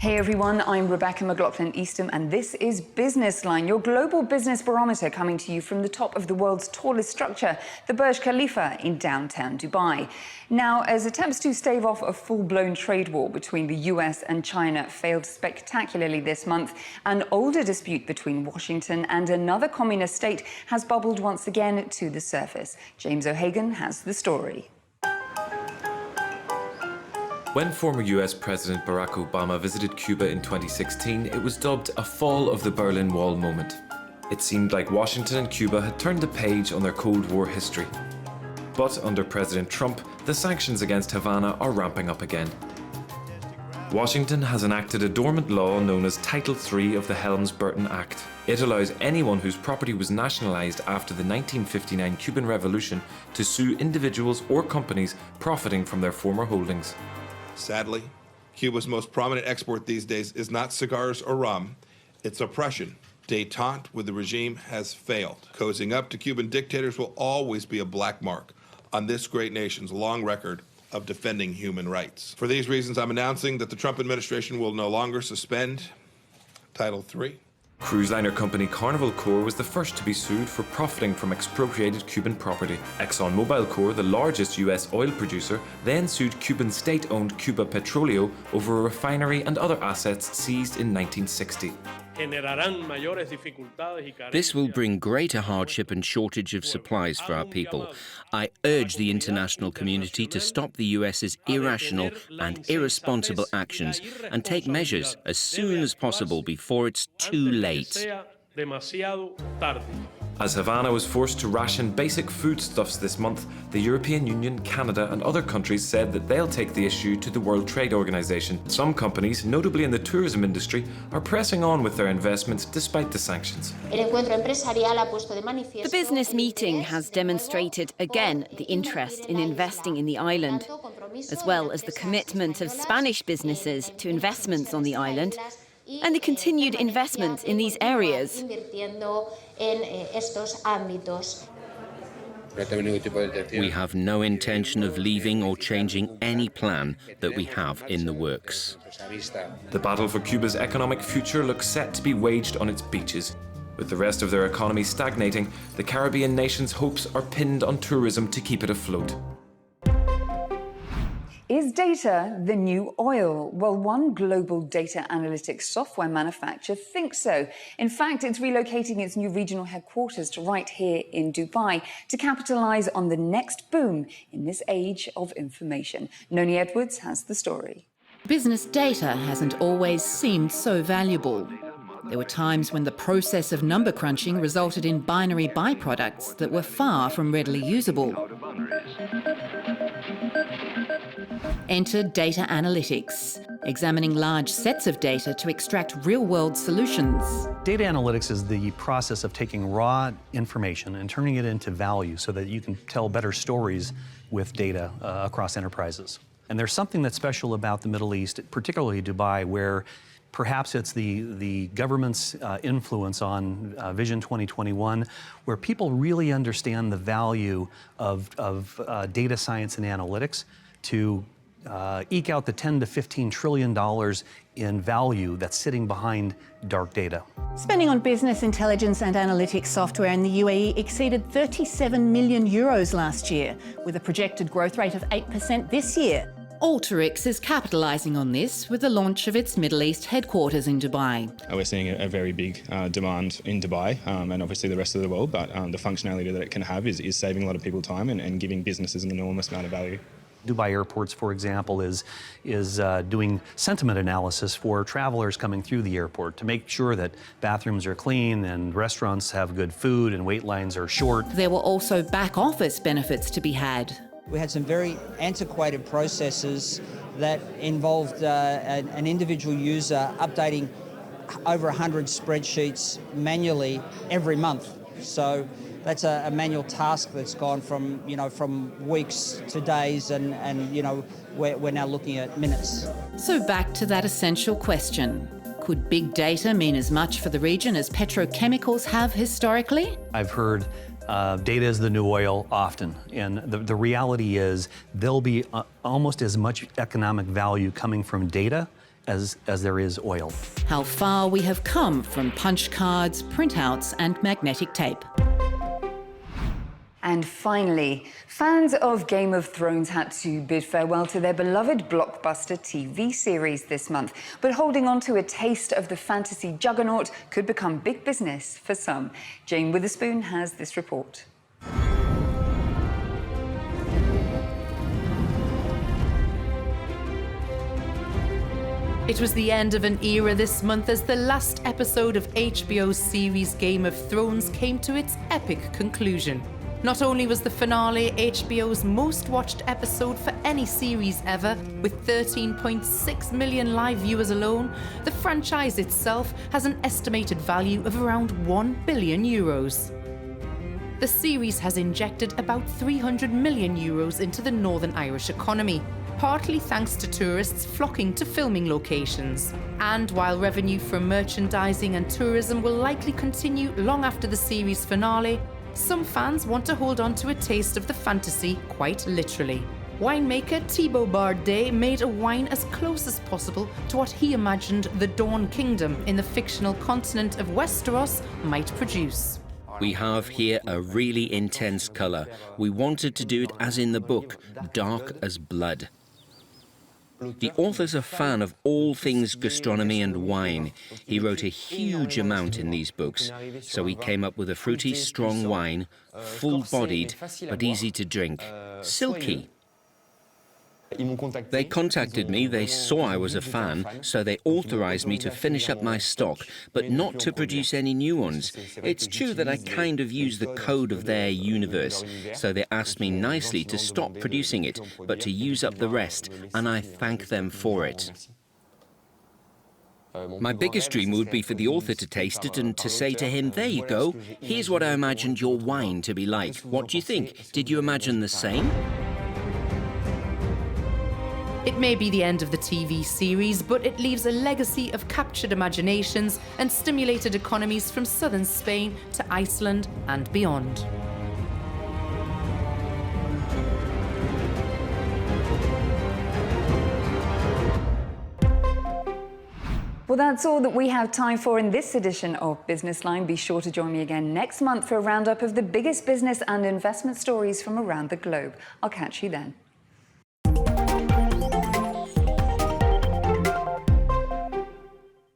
Hey everyone, I'm Rebecca McLaughlin-Eastham and this is Business Line, your global business barometer coming to you from the top of the world's tallest structure, the Burj Khalifa in downtown Dubai. Now, as attempts to stave off a full-blown trade war between the US and China failed spectacularly this month, an older dispute between Washington and another communist state has bubbled once again to the surface. James O'Hagan has the story. When former US President Barack Obama visited Cuba in 2016, it was dubbed a fall of the Berlin Wall moment. It seemed like Washington and Cuba had turned the page on their Cold War history. But under President Trump, the sanctions against Havana are ramping up again. Washington has enacted a dormant law known as Title III of the Helms-Burton Act. It allows anyone whose property was nationalized after the 1959 Cuban Revolution to sue individuals or companies profiting from their former holdings. Sadly, Cuba's most prominent export these days is not cigars or rum, it's oppression. Détente with the regime has failed. Cozying up to Cuban dictators will always be a black mark on this great nation's long record of defending human rights. For these reasons, I'm announcing that the Trump administration will no longer suspend Title III. Cruise liner company Carnival Corp was the first to be sued for profiting from expropriated Cuban property. ExxonMobil Corp, the largest US oil producer, then sued Cuban state-owned Cuba Petroleo over a refinery and other assets seized in 1960. This will bring greater hardship and shortage of supplies for our people. I urge the international community to stop the US's irrational and irresponsible actions and take measures as soon as possible before it's too late. As Havana was forced to ration basic foodstuffs this month, the European Union, Canada and other countries said that they'll take the issue to the World Trade Organization. Some companies, notably in the tourism industry, are pressing on with their investments despite the sanctions. The business meeting has demonstrated again the interest in investing in the island, as well as the commitment of Spanish businesses to investments on the island and the continued investment in these areas. We have no intention of leaving or changing any plan that we have in the works. The battle for Cuba's economic future looks set to be waged on its beaches. With the rest of their economy stagnating, the Caribbean nation's hopes are pinned on tourism to keep it afloat. Is data the new oil? Well, one global data analytics software manufacturer thinks so. In fact, it's relocating its new regional headquarters to right here in Dubai to capitalize on the next boom in this age of information. Noni Edwards has the story. Business data hasn't always seemed so valuable. There were times when the process of number crunching resulted in binary byproducts that were far from readily usable. Enter data analytics, examining large sets of data to extract real-world solutions. Data analytics is the process of taking raw information and turning it into value so that you can tell better stories with data across enterprises. And there's something that's special about the Middle East, particularly Dubai, where perhaps it's the government's influence on Vision 2021, where people really understand the value of data science and analytics to eke out the $10 to $15 trillion in value that's sitting behind dark data. Spending on business intelligence and analytics software in the UAE exceeded 37 million euros last year, with a projected growth rate of 8% this year. Alteryx is capitalising on this with the launch of its Middle East headquarters in Dubai. We're seeing a very big demand in Dubai and obviously the rest of the world, but the functionality that it can have is saving a lot of people time and giving businesses an enormous amount of value. Dubai Airports, for example, is doing sentiment analysis for travelers coming through the airport to make sure that bathrooms are clean and restaurants have good food and wait lines are short. There were also back office benefits to be had. We had some very antiquated processes that involved an individual user updating over 100 spreadsheets manually every month. So that's a manual task that's gone from, from weeks to days and we're now looking at minutes. So back to that essential question. Could big data mean as much for the region as petrochemicals have historically? I've heard data is the new oil often, and the reality is there'll be almost as much economic value coming from data as there is oil. How far we have come from punch cards, printouts and magnetic tape. And finally, fans of Game of Thrones had to bid farewell to their beloved blockbuster TV series this month. But holding on to a taste of the fantasy juggernaut could become big business for some. Jane Witherspoon has this report. It was the end of an era this month as the last episode of HBO's series Game of Thrones came to its epic conclusion. Not only was the finale HBO's most watched episode for any series ever, with 13.6 million live viewers alone, the franchise itself has an estimated value of around €1 billion. The series has injected about €300 million into the Northern Irish economy, partly thanks to tourists flocking to filming locations. And while revenue from merchandising and tourism will likely continue long after the series finale, some fans want to hold on to a taste of the fantasy quite literally. Winemaker Thibaut Bardet made a wine as close as possible to what he imagined the Dawn Kingdom in the fictional continent of Westeros might produce. We have here a really intense colour. We wanted to do it as in the book, dark as blood. The author's a fan of all things gastronomy and wine. He wrote a huge amount in these books, so he came up with a fruity, strong wine, full-bodied, but easy to drink, silky. They contacted me, they saw I was a fan, so they authorised me to finish up my stock, but not to produce any new ones. It's true that I kind of use the code of their universe, so they asked me nicely to stop producing it, but to use up the rest, and I thank them for it. My biggest dream would be for the author to taste it and to say to him, there you go, here's what I imagined your wine to be like. What do you think? Did you imagine the same? It may be the end of the TV series, but it leaves a legacy of captured imaginations and stimulated economies from southern Spain to Iceland and beyond. Well, that's all that we have time for in this edition of Business Line. Be sure to join me again next month for a roundup of the biggest business and investment stories from around the globe. I'll catch you then.